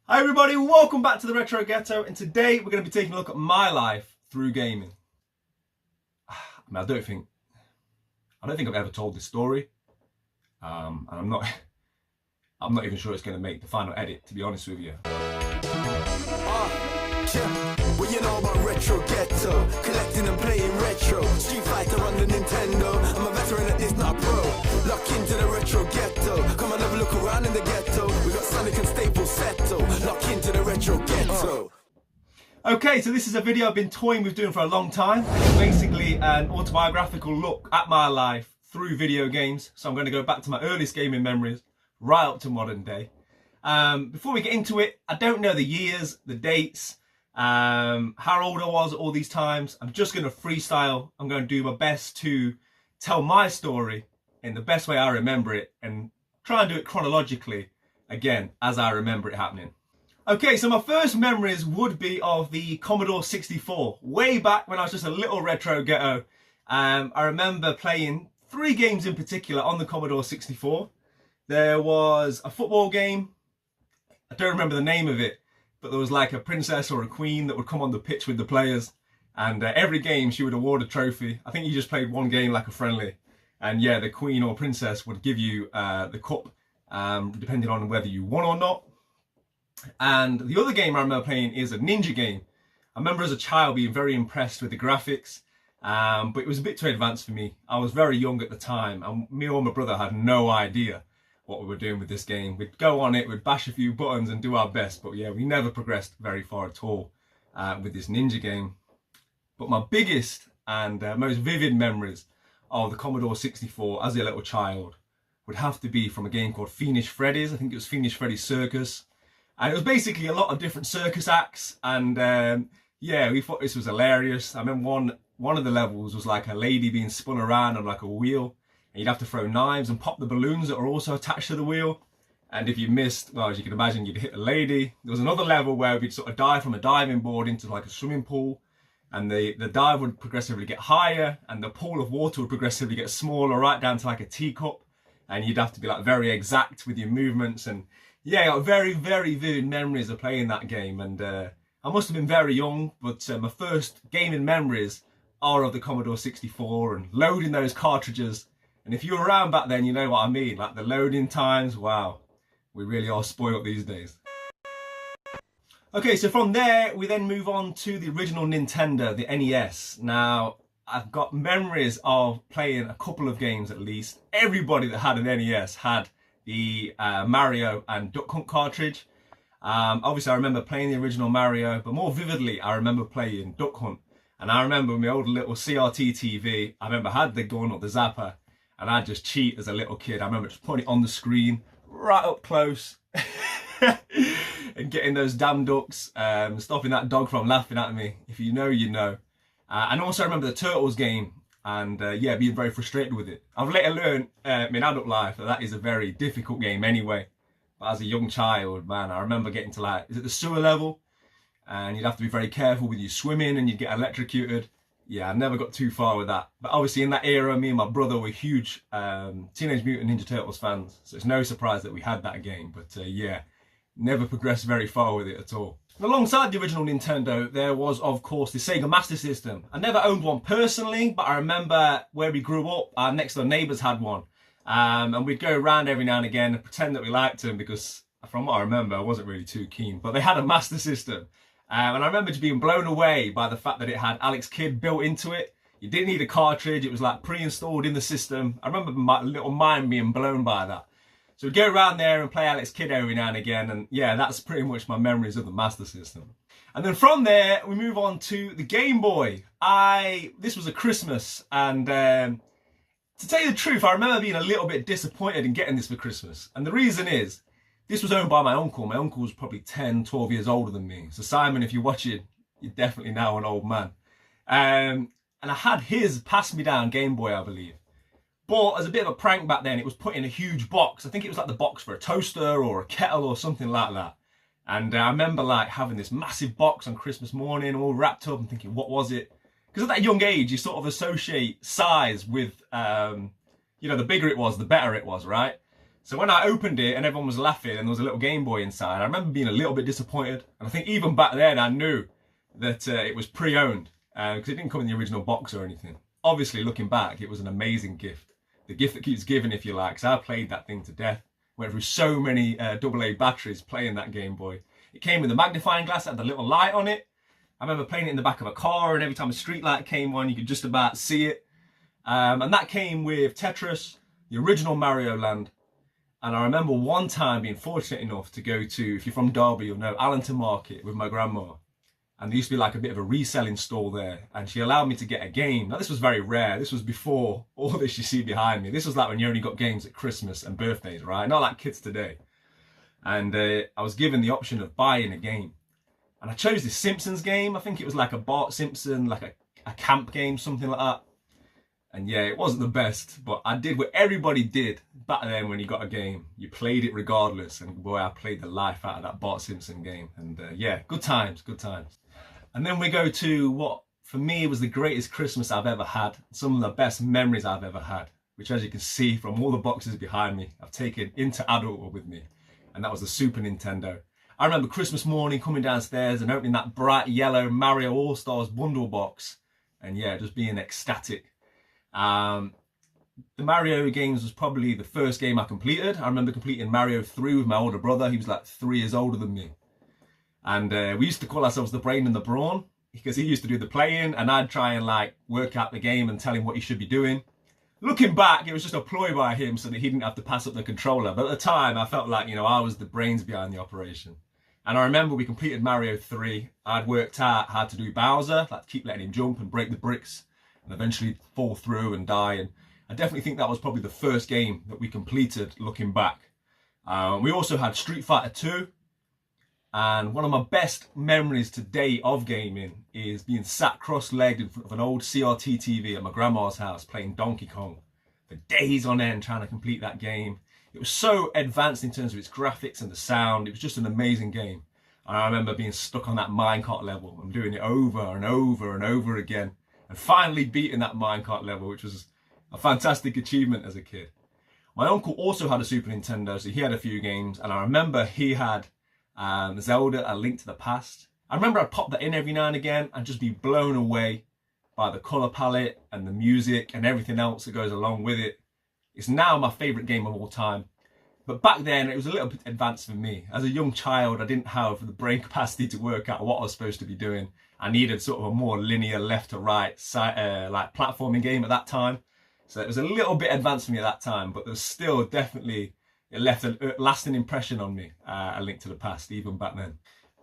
Hi everybody, welcome back to the Retro Ghetto, and today we're going to be taking a look at my life through gaming. I don't think I've ever told this story, and I'm not even sure it's going to make the final edit, to be honest with you. Well, you know about Retro Ghetto, collecting and playing retro. Street Fighter on the Nintendo. I'm a veteran at this, not a pro. Lock into the Retro Ghetto. Come and have a look around in the ghetto. We got Sonic and Staples Settle. Lock into the Retro Ghetto. Okay, so this is a video I've been toying with doing for a long time. It's basically an autobiographical look at my life through video games. So I'm going to go back to my earliest gaming memories, right up to modern day. Before we get into it, I don't know the years, the dates, how old I was at all these times. I'm just going to freestyle. I'm going to do my best to tell my story in the best way I remember it and try and do it chronologically, again, as I remember it happening. Okay, so my first memories would be of the Commodore 64. Way back when I was just a little retro ghetto, I remember playing 3 games in particular on the Commodore 64. There was a football game. I don't remember the name of it, but there was like a princess or a queen that would come on the pitch with the players, and every game she would award a trophy. I think you just played one game like a friendly, and yeah, the queen or princess would give you the cup, depending on whether you won or not. And the other game I remember playing is a ninja game. I remember as a child being very impressed with the graphics, but it was a bit too advanced for me. I was very young at the time, and me or my brother had no idea what we were doing with this game. We'd go on it, we'd bash a few buttons and do our best, but yeah, we never progressed very far at all with this ninja game. But my biggest and most vivid memories of the Commodore 64 as a little child would have to be from a game called Fiendish Freddy's. I think it was Fiendish Freddy's Circus. And it was basically a lot of different circus acts, and yeah, we thought this was hilarious. I remember one of the levels was like a lady being spun around on like a wheel, and you'd have to throw knives and pop the balloons that are also attached to the wheel. And if you missed, well, as you can imagine, you'd hit the lady. There was another level where we'd sort of dive from a diving board into like a swimming pool, and the dive would progressively get higher, and the pool of water would progressively get smaller, right down to like a teacup, and you'd have to be like very exact with your movements. And yeah, I got very, very vivid memories of playing that game, and I must have been very young, but my first gaming memories are of the Commodore 64 and loading those cartridges. And if you were around back then, you know what I mean, like the loading times, wow, we really are spoiled these days. Okay, so from there, we then move on to the original Nintendo, the NES. Now, I've got memories of playing a couple of games at least. Everybody that had an NES had the Mario and Duck Hunt cartridge. Obviously I remember playing the original Mario, but more vividly I remember playing Duck Hunt. And I remember my old little CRT TV, I remember I had the gun or the zapper, and I'd just cheat as a little kid. I remember just putting it on the screen, right up close, and getting those damn ducks, stopping that dog from laughing at me. If you know, you know. And also I remember the Turtles game, and yeah, being very frustrated with it. I've later learned in adult life that is a very difficult game anyway. But as a young child, man, I remember getting to like, is it the sewer level? And you'd have to be very careful with your swimming and you'd get electrocuted. Yeah, I never got too far with that. But obviously in that era, me and my brother were huge Teenage Mutant Ninja Turtles fans. So it's no surprise that we had that game. But yeah, never progressed very far with it at all. Alongside the original Nintendo, there was, of course, the Sega Master System. I never owned one personally, but I remember where we grew up, our next door neighbours had one. And we'd go around every now and again and pretend that we liked them, because from what I remember, I wasn't really too keen. But they had a Master System. And I remember just being blown away by the fact that it had Alex Kidd built into it. You didn't need a cartridge, it was like pre-installed in the system. I remember my little mind being blown by that. So we'd go around there and play Alex Kidd every now and again, and yeah, that's pretty much my memories of the Master System. And then from there, we move on to the Game Boy. This was a Christmas, and to tell you the truth, I remember being a little bit disappointed in getting this for Christmas. And the reason is, this was owned by my uncle. My uncle was probably 10, 12 years older than me. So Simon, if you're watching, you're definitely now an old man. And I had his pass-me-down Game Boy, I believe. But as a bit of a prank back then, it was put in a huge box. I think it was like the box for a toaster or a kettle or something like that. And I remember like having this massive box on Christmas morning, all wrapped up, and thinking, what was it? Because at that young age, you sort of associate size with, you know, the bigger it was, the better it was, right? So when I opened it and everyone was laughing and there was a little Game Boy inside, I remember being a little bit disappointed. And I think even back then I knew that it was pre-owned because it didn't come in the original box or anything. Obviously, looking back, it was an amazing gift. The gift that keeps giving, if you like, because I played that thing to death. Went through so many AA batteries playing that Game Boy. It came with a magnifying glass, had the little light on it. I remember playing it in the back of a car, and every time a street light came on, you could just about see it. And that came with Tetris, the original Mario Land. And I remember one time being fortunate enough to go to, if you're from Derby, you'll know, Allington Market with my grandma. And there used to be like a bit of a reselling stall there. And she allowed me to get a game. Now, this was very rare. This was before all this you see behind me. This was like when you only got games at Christmas and birthdays, right? Not like kids today. And I was given the option of buying a game. And I chose this Simpsons game. I think it was like a Bart Simpson, like a camp game, something like that. And yeah, it wasn't the best, but I did what everybody did back then when you got a game. You played it regardless. And boy, I played the life out of that Bart Simpson game. And yeah, good times, good times. And then we go to what, for me, was the greatest Christmas I've ever had. Some of the best memories I've ever had, which, as you can see from all the boxes behind me, I've taken into adulthood with me. And that was the Super Nintendo. I remember Christmas morning coming downstairs and opening that bright yellow Mario All-Stars bundle box. And yeah, just being ecstatic. The Mario games was probably the first game I completed. I remember completing Mario 3 with my older brother. He was like 3 years older than me. And we used to call ourselves the brain and the brawn because he used to do the playing and I'd try and like work out the game and tell him what he should be doing. Looking back, it was just a ploy by him so that he didn't have to pass up the controller. But at the time, I felt like, you know, I was the brains behind the operation. And I remember we completed Mario 3. I'd worked out how to do Bowser, like keep letting him jump and break the bricks and eventually fall through and die. And I definitely think that was probably the first game that we completed looking back. We also had Street Fighter 2. And one of my best memories today of gaming is being sat cross-legged in front of an old CRT TV at my grandma's house playing Donkey Kong for days on end trying to complete that game. It was so advanced in terms of its graphics and the sound. It was just an amazing game. And I remember being stuck on that minecart level and doing it over and over and over again and finally beating that minecart level, which was a fantastic achievement as a kid. My uncle also had a Super Nintendo, so he had a few games, and I remember he had Zelda, A Link to the Past. I remember I'd pop that in every now and again and just be blown away by the colour palette and the music and everything else that goes along with it. It's now my favourite game of all time. But back then, it was a little bit advanced for me. As a young child, I didn't have the brain capacity to work out what I was supposed to be doing. I needed sort of a more linear left to right like platforming game at that time. So it was a little bit advanced for me at that time, but there was still definitely, it left a lasting impression on me, A Link to the Past, even back then.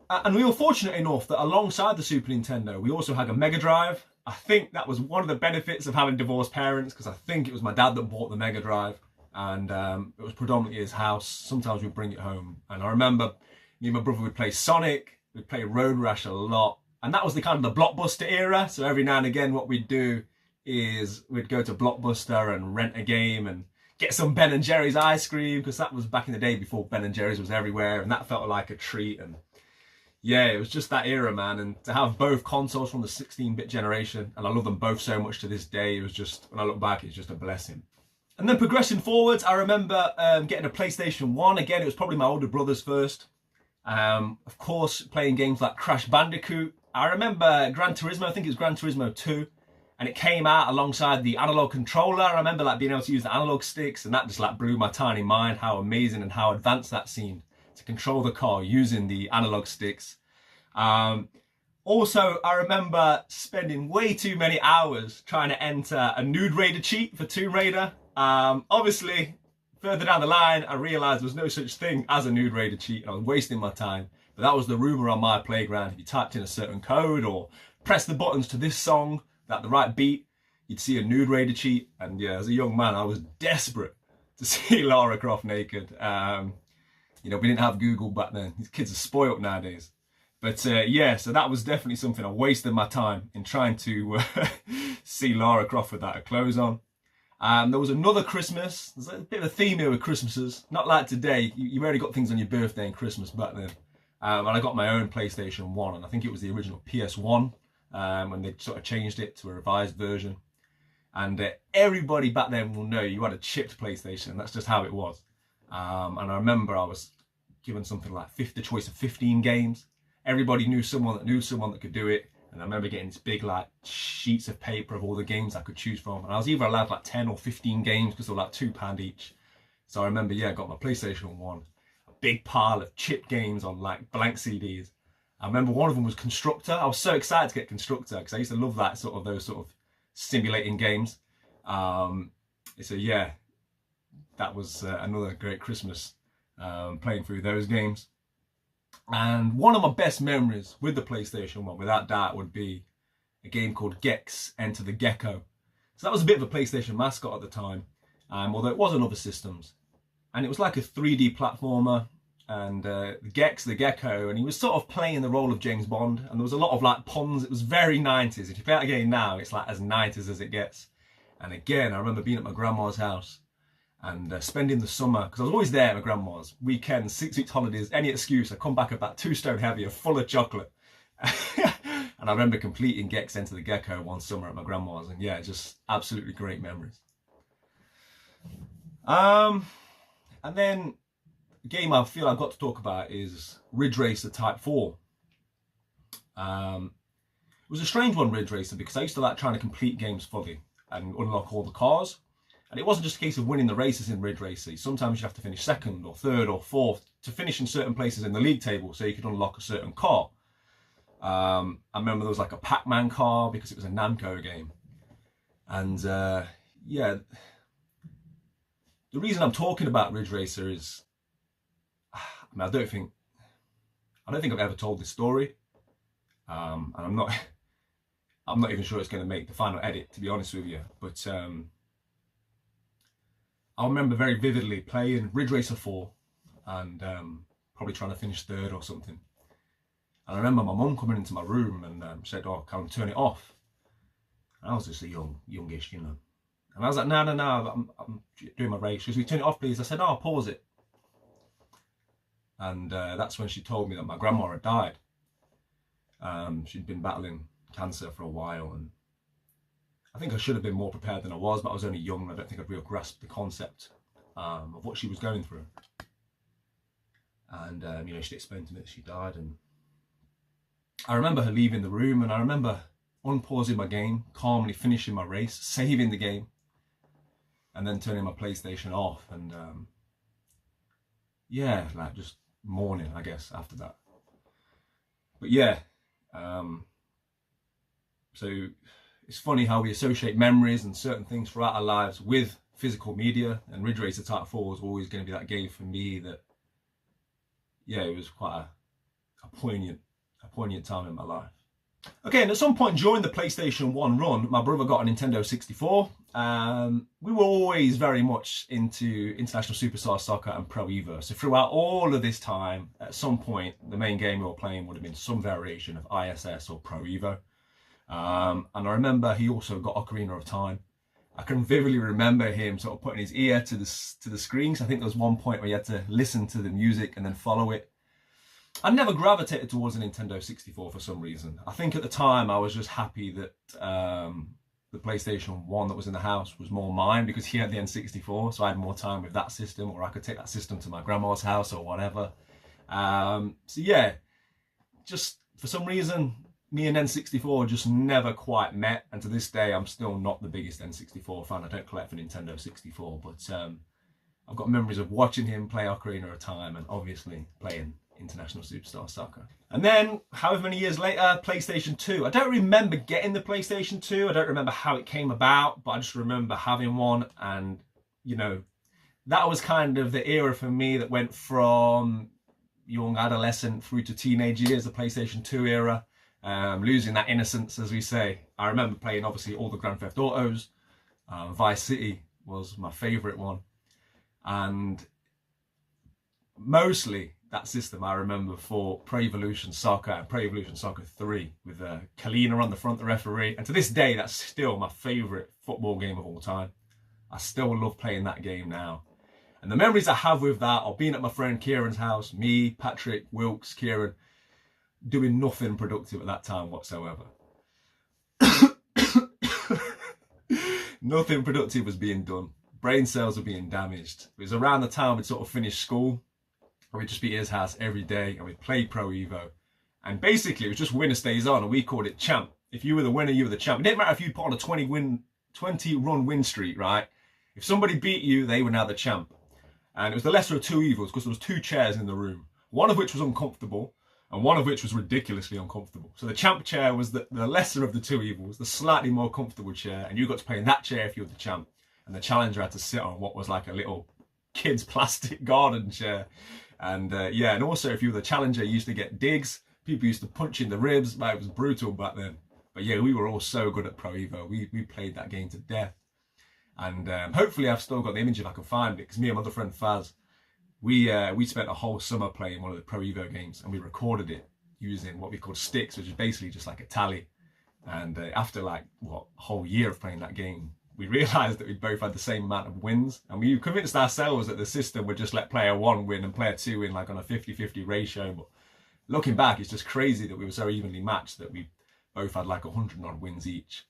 And we were fortunate enough that alongside the Super Nintendo, we also had a Mega Drive. I think that was one of the benefits of having divorced parents, because I think it was my dad that bought the Mega Drive, and it was predominantly his house. Sometimes we'd bring it home. And I remember me and my brother would play Sonic, we'd play Road Rash a lot. And that was the kind of the Blockbuster era. So every now and again, what we'd do is we'd go to Blockbuster and rent a game and get some Ben & Jerry's ice cream, because that was back in the day before Ben & Jerry's was everywhere, and that felt like a treat. And yeah, it was just that era, man. And to have both consoles from the 16-bit generation, and I love them both so much to this day, it was just, when I look back, it's just a blessing. And then progressing forwards, I remember getting a PlayStation 1. Again, it was probably my older brother's first. Of course, playing games like Crash Bandicoot. I remember Gran Turismo, I think it was Gran Turismo 2. And it came out alongside the analog controller. I remember like being able to use the analog sticks, and that just like blew my tiny mind how amazing and how advanced that seemed to control the car using the analog sticks. Also, I remember spending way too many hours trying to enter a Nude Raider cheat for Tomb Raider. Obviously, further down the line, I realised there was no such thing as a Nude Raider cheat, and I was wasting my time. But that was the rumour on my playground. If you typed in a certain code or pressed the buttons to this song at the right beat, you'd see a Nude Raider cheat. And yeah, as a young man, I was desperate to see Lara Croft naked. You know, we didn't have Google back then. These kids are spoilt nowadays. But yeah, so that was definitely something I wasted my time in trying to see Lara Croft without her clothes on. There was another Christmas. There's a bit of a theme here with Christmases. Not like today. You rarely got things on your birthday and Christmas back then. And I got my own PlayStation 1, and I think it was the original PS1 when they sort of changed it to a revised version. And everybody back then will know you had a chipped PlayStation. That's just how it was. And I remember I was given something like the choice of 15 games. Everybody knew someone that could do it. And I remember getting this big like sheets of paper of all the games I could choose from. And I was either allowed like 10 or 15 games because they were like £2 each. So I remember, I got my PlayStation 1, a big pile of chip games on like blank CDs. I remember one of them was Constructor. I was so excited to get Constructor because I used to love that those sort of simulating games. So yeah, that was another great Christmas playing through those games. And one of my best memories with the PlayStation 1, without doubt, would be a game called Gex Enter the Gecko. So that was a bit of a PlayStation mascot at the time, although it was on other systems. And it was like a 3D platformer, and Gex the Gecko, and he was sort of playing the role of James Bond, and there was a lot of like puns. It was very 90s. If you play that game now, it's like as 90s as it gets. And again, I remember being at my grandma's house and spending the summer, because I was always there at my grandma's, weekends, 6 weeks holidays, any excuse, I come back about 2 stone heavier, full of chocolate. And I remember completing Gex Enter the Gecko one summer at my grandma's, and yeah, just absolutely great memories. And then a game I feel I've got to talk about is Ridge Racer Type 4. It was a strange one, Ridge Racer, because I used to like trying to complete games fully and unlock all the cars. And it wasn't just a case of winning the races in Ridge Racer. Sometimes you have to finish second or third or fourth to finish in certain places in the league table so you could unlock a certain car. I remember there was like a Pac-Man car because it was a Namco game. And yeah, the reason I'm talking about Ridge Racer is, I mean, I don't think I've ever told this story. And I'm not even sure it's going to make the final edit, to be honest with you. But I remember very vividly playing Ridge Racer 4 and probably trying to finish third or something. And I remember my mum coming into my room and said, "Oh, can I turn it off?" And I was just a youngish, you know. And I was like, no, I'm doing my race. She goes, "Will you turn it off, please?" I said, "Oh, I'll pause it." And that's when she told me that my grandma had died. She'd been battling cancer for a while, and I think I should have been more prepared than I was, but I was only young and I don't think I'd really grasped the concept of what she was going through. And she explained to me that she died, and I remember her leaving the room, and I remember unpausing my game, calmly finishing my race, saving the game, and then turning my PlayStation off, and yeah, like just mourning, I guess, after that. But yeah, so it's funny how we associate memories and certain things throughout our lives with physical media, and Ridge Racer Type 4 was always going to be that game for me that, yeah, it was quite a poignant time in my life. Okay, and at some point during the PlayStation 1 run, my brother got a Nintendo 64. We were always very much into International Superstar Soccer and Pro Evo. So throughout all of this time, at some point, the main game we were playing would have been some variation of ISS or Pro Evo. And I remember he also got Ocarina of Time. I can vividly remember him sort of putting his ear to the screen. So I think there was one point where you had to listen to the music and then follow it. I never gravitated towards a Nintendo 64 for some reason. I think at the time I was just happy that the PlayStation 1 that was in the house was more mine because he had the N64, so I had more time with that system, or I could take that system to my grandma's house or whatever. So yeah, just for some reason, me and N64 just never quite met, and to this day I'm still not the biggest N64 fan. I don't collect for Nintendo 64, but I've got memories of watching him play Ocarina of Time and obviously playing International Superstar Soccer. And then, however many years later, PlayStation 2. I don't remember getting the PlayStation 2. I don't remember how it came about, but I just remember having one. And, you know, that was kind of the era for me that went from young adolescent through to teenage years, the PlayStation 2 era. Losing that innocence, as we say. I remember playing, obviously, all the Grand Theft Autos. Vice City was my favourite one. And mostly that system I remember for Pro Evolution Soccer and Pro Evolution Soccer 3 with Kalina on the front, the referee. And to this day, that's still my favourite football game of all time. I still love playing that game now. And the memories I have with that are being at my friend Kieran's house, me, Patrick, Wilkes, Kieran, doing nothing productive at that time whatsoever. Nothing productive was being done. brain cells were being damaged. It was around the time we'd sort of finished school, and we'd just be at his house every day, and we'd play Pro Evo. And basically, it was just winner stays on, and we called it champ. If you were the winner, you were the champ. It didn't matter if you put on a 20-run win streak, right? If somebody beat you, they were now the champ. And it was the lesser of two evils, because there was two chairs in the room, one of which was uncomfortable, and one of which was ridiculously uncomfortable. So the champ chair was the lesser of the two evils, the slightly more comfortable chair, and you got to play in that chair if you were the champ. And the challenger had to sit on what was like a little kid's plastic garden chair. And yeah, and also if you were the challenger, you used to get digs. People used to punch in the ribs. Like, it was brutal back then. But yeah, we were all so good at Pro Evo. We played that game to death. And hopefully I've still got the image if I can find it, because me and my other friend Faz, we spent a whole summer playing one of the Pro Evo games, and we recorded it using what we called sticks, which is basically just like a tally. And after like, what, a whole year of playing that game, we realised that we both had the same amount of wins, and we convinced ourselves that the system would just let player one win and player two win like on a 50-50 ratio. But looking back, it's just crazy that we were so evenly matched that we both had like 100 odd wins each.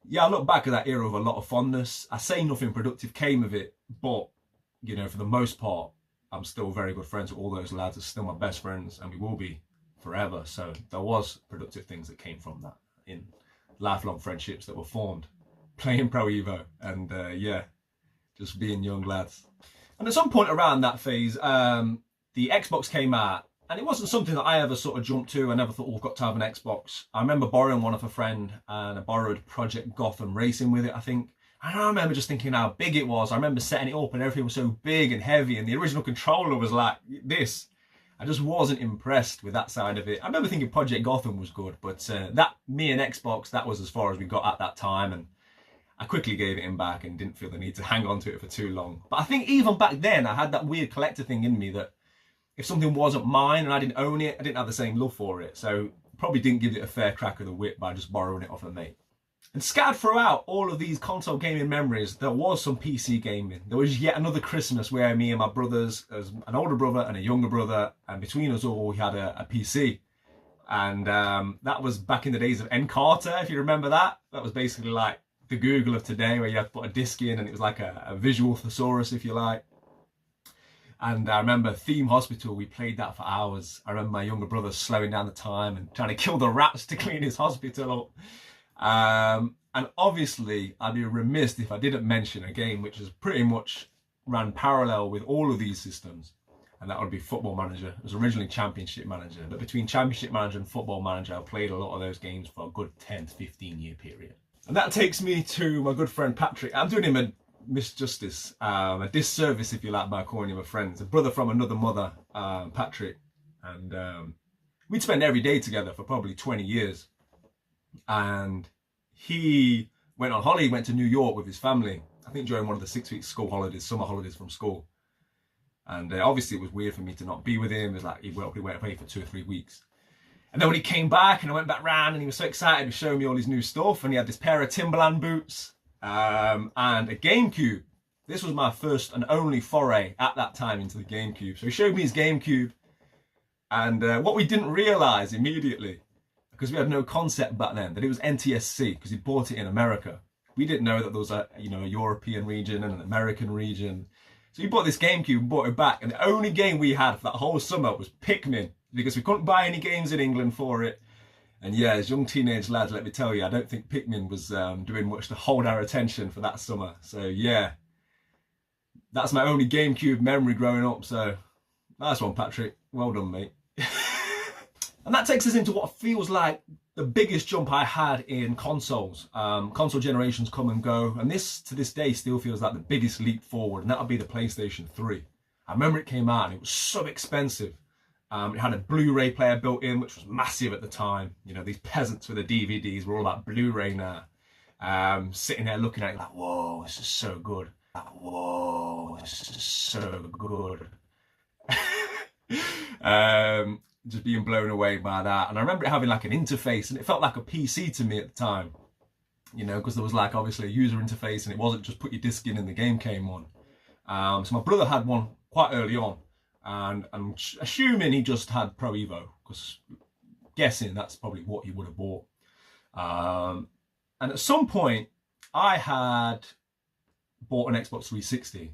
Yeah, I look back at that era with a lot of fondness. I say nothing productive came of it, but, you know, for the most part, I'm still very good friends with all those lads. They're still my best friends, and we will be forever. So there was productive things that came from that, in lifelong friendships that were formed playing Pro Evo, and yeah, just being young lads. And at some point around that phase, the Xbox came out, and it wasn't something that I ever sort of jumped to. I never thought, oh, I've got to have an Xbox. I remember borrowing one of a friend, and I borrowed Project Gotham Racing with it, I think. And I remember just thinking how big it was. I remember setting it up and everything was so big and heavy, and the original controller was like this. I just wasn't impressed with that side of it. I remember thinking Project Gotham was good, but me and Xbox, that was as far as we got at that time, and I quickly gave it back and didn't feel the need to hang on to it for too long. But I think even back then, I had that weird collector thing in me that if something wasn't mine and I didn't own it, I didn't have the same love for it. So probably didn't give it a fair crack of the whip by just borrowing it off a mate. And scattered throughout all of these console gaming memories, there was some PC gaming. There was yet another Christmas where me and my brothers, as an older brother and a younger brother, and between us all, we had a PC. And that was back in the days of Encarta, if you remember that. That was basically like the Google of today, where you had to put a disc in and it was like a visual thesaurus, if you like. And I remember Theme Hospital, we played that for hours. I remember my younger brother slowing down the time and trying to kill the rats to clean his hospital up. And obviously, I'd be remiss if I didn't mention a game which is pretty much ran parallel with all of these systems, and that would be Football Manager. It was originally Championship Manager, but between Championship Manager and Football Manager, I played a lot of those games for a good 10 to 15 year period. And that takes me to my good friend Patrick. I'm doing him a misjustice, a disservice, if you like, by calling him a friend. It's a brother from another mother, Patrick, and we'd spend every day together for probably 20 years. And he went on holiday, went to New York with his family, I think during one of the 6-week school holidays, summer holidays from school. And obviously it was weird for me to not be with him. It was like he went away for 2 or 3 weeks. And then when he came back and I went back round, and he was so excited to show me all his new stuff, and he had this pair of Timberland boots and a GameCube. This was my first and only foray at that time into the GameCube. So he showed me his GameCube, and what we didn't realise immediately, because we had no concept back then, that it was NTSC, because he bought it in America. We didn't know that there was a European region and an American region. So he bought this GameCube and bought it back, and the only game we had for that whole summer was Pikmin, because we couldn't buy any games in England for it. And yeah, as young teenage lads, let me tell you, I don't think Pikmin was doing much to hold our attention for that summer. So yeah, that's my only GameCube memory growing up. So nice one, Patrick. Well done, mate. And that takes us into what feels like the biggest jump I had in consoles. Console generations come and go, and this, to this day, still feels like the biggest leap forward, and that would be the PlayStation 3. I remember it came out, and it was so expensive. It had a Blu-ray player built in, which was massive at the time. You know, these peasants with the DVDs were all about Blu-ray now. Sitting there looking at it like, whoa, this is so good. Like, whoa, this is so good. Just being blown away by that. And I remember it having like an interface, and it felt like a PC to me at the time, you know, because there was like obviously a user interface, and it wasn't just put your disc in and the game came on. So my brother had one quite early on, and I'm assuming he just had Pro Evo, because guessing that's probably what he would have bought. And at some point I had bought an Xbox 360.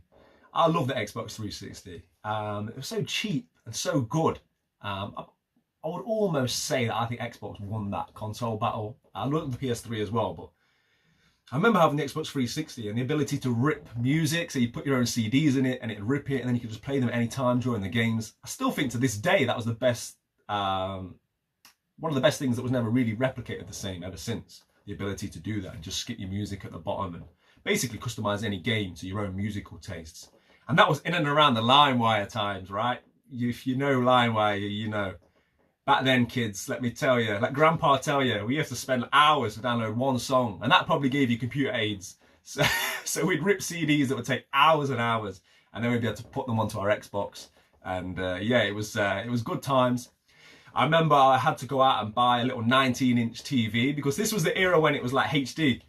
I love the Xbox 360. It was so cheap and so good. I would almost say that I think Xbox won that console battle. I looked at the PS3 as well, but I remember having the Xbox 360 and the ability to rip music, so you put your own CDs in it and it'd rip it, and then you could just play them at any time during the games. I still think to this day that was the best, one of the best things that was never really replicated the same ever since. The ability to do that and just skip your music at the bottom and basically customize any game to your own musical tastes. And that was in and around the LimeWire times, right? If you know LimeWire, you know. Back then, kids, let me tell you, like Grandpa tell you, we used to spend hours to download one song, and that probably gave you computer aids. So we'd rip CDs that would take hours and hours, and then we'd be able to put them onto our Xbox. And yeah, it was good times. I remember I had to go out and buy a little 19-inch TV, because this was the era when it was like HD.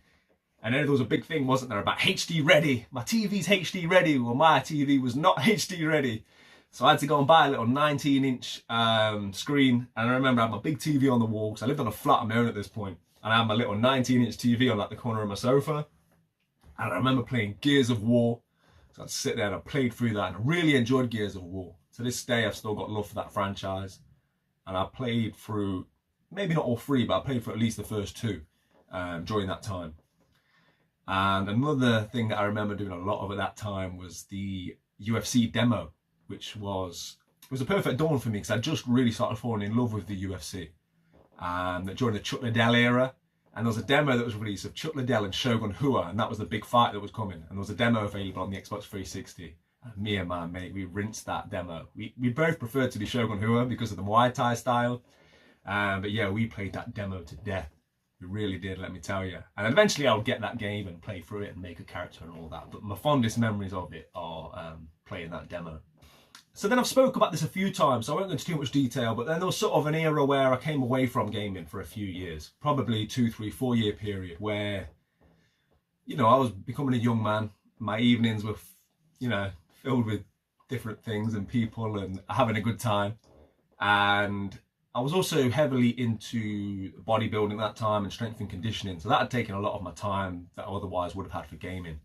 And then there was a big thing, wasn't there, about HD ready. My TV's HD ready. Well, my TV was not HD ready. So I had to go and buy a little 19-inch screen. And I remember I had my big TV on the wall, because I lived on a flat on my own at this point. And I had my little 19-inch TV on like the corner of my sofa. And I remember playing Gears of War. So I'd sit there and I played through that, and I really enjoyed Gears of War. To this day, I've still got love for that franchise. And I played through, maybe not all three, but I played for at least the first two during that time. And another thing that I remember doing a lot of at that time was the UFC demo, which was a perfect dawn for me, because I just really started falling in love with the UFC. During the Chuck Liddell era, and there was a demo that was released of Chuck Liddell and Shogun Rua, and that was the big fight that was coming. And there was a demo available on the Xbox 360. And me and my mate, we rinsed that demo. We both preferred to do Shogun Rua because of the Muay Thai style. But yeah, we played that demo to death. We really did, let me tell you. And eventually I would get that game and play through it and make a character and all that. But my fondest memories of it are playing that demo. So then I've spoke about this a few times, so I won't go into too much detail, but then there was sort of an era where I came away from gaming for a few years. Probably 2, 3, 4 year period where, you know, I was becoming a young man. My evenings were, you know, filled with different things and people and having a good time. And I was also heavily into bodybuilding at that time and strength and conditioning. So that had taken a lot of my time that I otherwise would have had for gaming.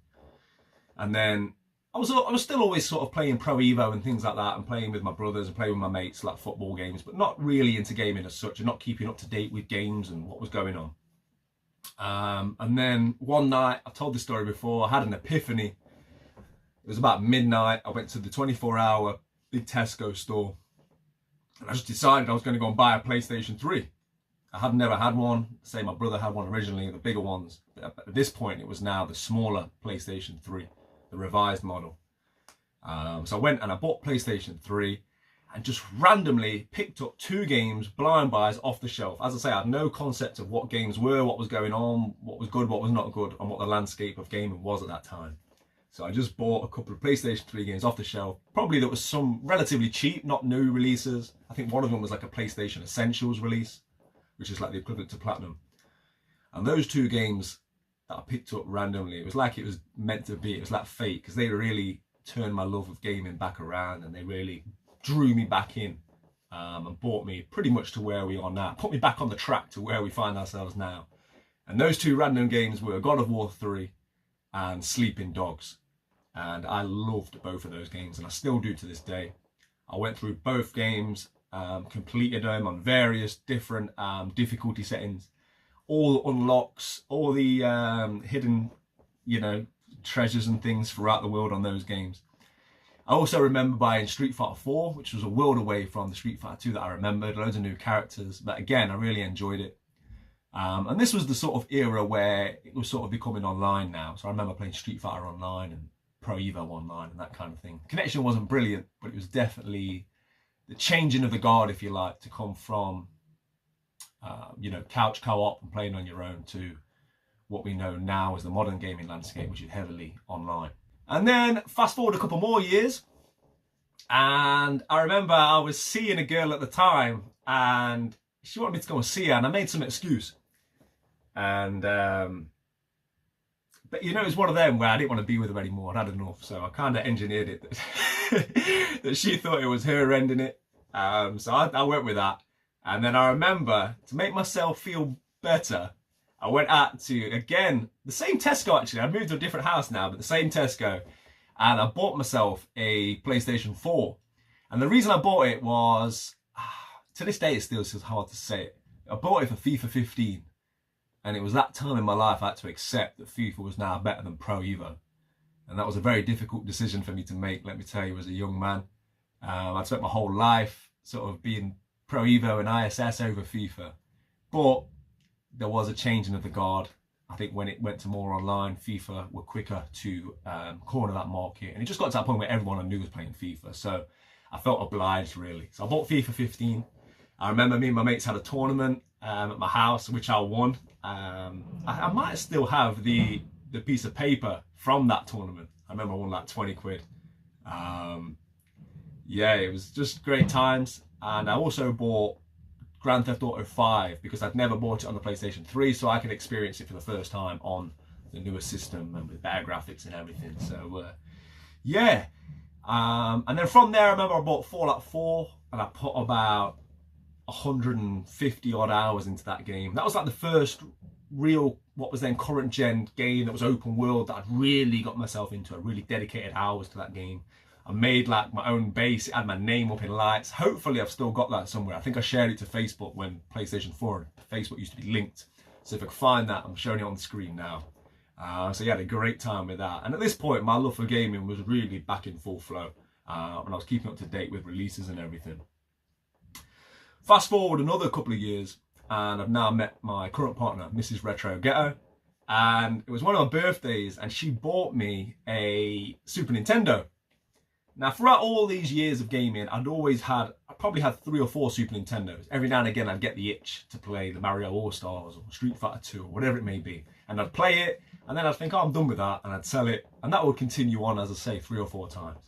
And then I was still always sort of playing Pro Evo and things like that, and playing with my brothers and playing with my mates, like football games, but not really into gaming as such, and not keeping up to date with games and what was going on. And then one night, I've told this story before, I had an epiphany. It was about midnight. I went to the 24-hour big Tesco store, and I just decided I was going to go and buy a PlayStation 3. I had never had one. Say my brother had one originally, the bigger ones. But at this point, it was now the smaller PlayStation 3. The revised model. So I went and I bought PlayStation 3 and just randomly picked up 2 games, blind buys, off the shelf. As I say, I had no concept of what games were, what was going on, what was good, what was not good, and what the landscape of gaming was at that time. So I just bought a couple of PlayStation 3 games off the shelf. Probably that was some relatively cheap, not new releases. I think one of them was like a PlayStation Essentials release, which is like the equivalent to Platinum. And those 2 games that I picked up randomly, it was like it was meant to be. It was like fate, because they really turned my love of gaming back around, and they really drew me back in and brought me pretty much to where we are now, put me back on the track to where we find ourselves now. And those 2 random games were God of War 3 and Sleeping Dogs, and I loved both of those games, and I still do to this day. I went through both games, completed them on various different difficulty settings, all unlocks, all the hidden, you know, treasures and things throughout the world on those games. I also remember buying Street Fighter 4, which was a world away from the Street Fighter 2 that I remembered, loads of new characters, but again, I really enjoyed it. And this was the sort of era where it was sort of becoming online now. So I remember playing Street Fighter Online and Pro Evo Online and that kind of thing. Connection wasn't brilliant, but it was definitely the changing of the guard, if you like, to come from you know, couch co-op and playing on your own to what we know now as the modern gaming landscape, which is heavily online. And then fast forward a couple more years, and I remember I was seeing a girl at the time, and she wanted me to go and see her, and I made some excuse. And but you know, it was one of them where I didn't want to be with her anymore. I'd had enough, so I kind of engineered it that she thought it was her ending it. So I went with that. And then I remember, to make myself feel better, I went out to, again, the same Tesco actually. I moved to a different house now, but the same Tesco. And I bought myself a PlayStation 4. And the reason I bought it was, to this day, it's still hard to say it. I bought it for FIFA 15. And it was that time in my life I had to accept that FIFA was now better than Pro Evo. And that was a very difficult decision for me to make, let me tell you, as a young man. I'd spent my whole life sort of being Pro Evo and ISS over FIFA. But there was a changing of the guard. I think when it went to more online, FIFA were quicker to corner that market. And it just got to that point where everyone I knew was playing FIFA. So I felt obliged, really. So I bought FIFA 15. I remember me and my mates had a tournament at my house, which I won. I might still have the piece of paper from that tournament. I remember I won like 20 quid. Yeah, it was just great times. And I also bought Grand Theft Auto 5 because I'd never bought it on the PlayStation 3, so I could experience it for the first time on the newer system and with better graphics and everything. So yeah, and then from there I remember I bought Fallout 4 and I put about 150 odd hours into that game. That was like the first real, what was then current gen game that was open world that I'd really got myself into. I really dedicated hours to that game. I made like my own base. It had my name up in lights. Hopefully I've still got that somewhere. I think I shared it to Facebook when PlayStation 4 and Facebook used to be linked. So if I can find that, I'm showing it on the screen now. So yeah, I had a great time with that. And at this point, my love for gaming was really back in full flow. And I was keeping up to date with releases and everything. Fast forward another couple of years, and I've now met my current partner, Mrs. Retro Ghetto. And it was one of my birthdays, and she bought me a Super Nintendo. Now, throughout all these years of gaming, I probably had 3 or 4 Super Nintendos. Every now and again, I'd get the itch to play the Mario All-Stars or Street Fighter 2 or whatever it may be. And I'd play it, and then I'd think, oh, I'm done with that, and I'd sell it. And that would continue on, as I say, 3 or 4 times.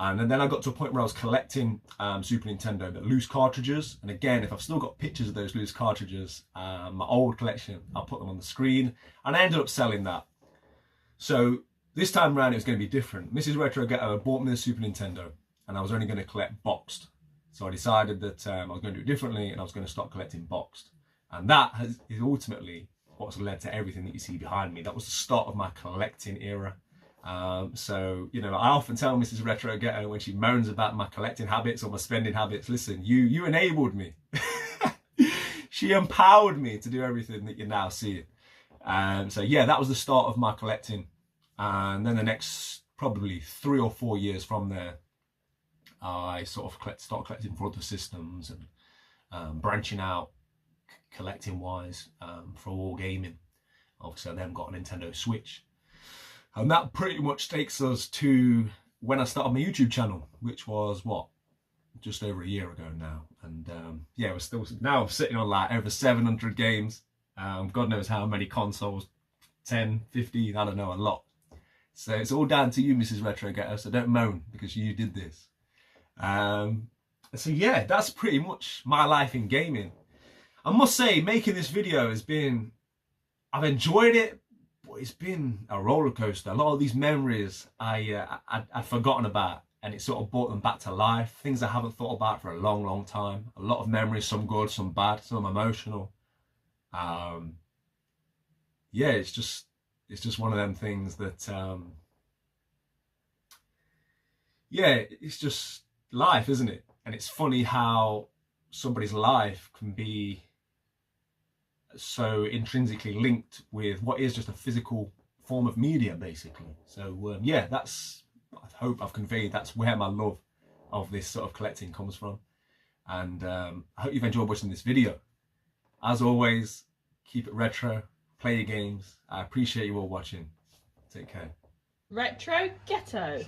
And then I got to a point where I was collecting Super Nintendo, but loose cartridges. And again, if I've still got pictures of those loose cartridges, my old collection, I'll put them on the screen. And I ended up selling that. So this time around, it was going to be different. Mrs. Retro Ghetto bought me the Super Nintendo, and I was only going to collect boxed. So I decided that I was going to do it differently, and I was going to start collecting boxed. And that is ultimately what's led to everything that you see behind me. That was the start of my collecting era. So, you know, I often tell Mrs. Retro Ghetto when she moans about my collecting habits or my spending habits, listen, you enabled me. She empowered me to do everything that you're now seeing. So yeah, that was the start of my collecting. And then the next probably 3 or 4 years from there, I sort of started collecting for other systems and branching out collecting wise for all gaming. Obviously I then got a Nintendo Switch. And that pretty much takes us to when I started my YouTube channel, which was what, just over a year ago now. And yeah, we're still now sitting on like over 700 games. God knows how many consoles, 10, 15, I don't know, a lot. So it's all down to you, Mrs. Retro Ghetto, so don't moan because you did this. So yeah, that's pretty much my life in gaming. I must say, making this video has been, I've enjoyed it, but it's been a roller coaster. A lot of these memories I'd forgotten about, and it sort of brought them back to life. Things I haven't thought about for a long, long time. A lot of memories, some good, some bad, some emotional. Yeah, it's just one of them things that, yeah, it's just life, isn't it? And it's funny how somebody's life can be so intrinsically linked with what is just a physical form of media, basically. So yeah, I hope I've conveyed that's where my love of this sort of collecting comes from. And I hope you've enjoyed watching this video. As always, keep it retro, play your games. I appreciate you all watching. Take care. Retro Ghetto.